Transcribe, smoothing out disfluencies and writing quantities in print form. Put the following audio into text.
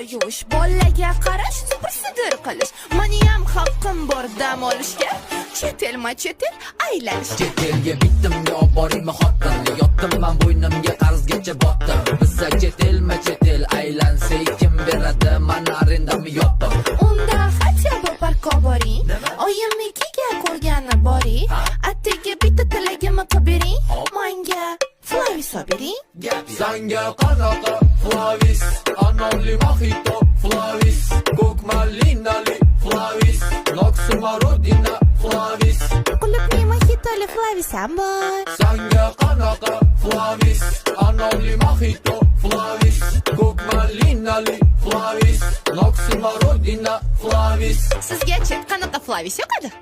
yo'sh, bolaga qarash, super qilish. Meniyam haqqim bor dam olishga. Chet el aylanishga. Chet elga bitdim yo boringmi xotin, yotdim men bo'ynimga qarzgacha botdim. Bizga chet el aylansa kim beradi, men arendamni yopdim. Unda hatya bir parko boring, oyimnikiga ko'rgani boring. Attiga bitta tilagimni qilib bering, menga Flavis bering. Sanga qanaqa Flavis, anonli mojito Flavis, ko'k malinali Flavis, Noxmarodina Flavis. Qulupli mojitoli Flavis ham bor. Sanga qanaqa Flavis, anonli mojito Flavis, ko'k malinali Flavis, Noxmarodina Flavis. Sizga-chi qanaqa Flavis yoqadi?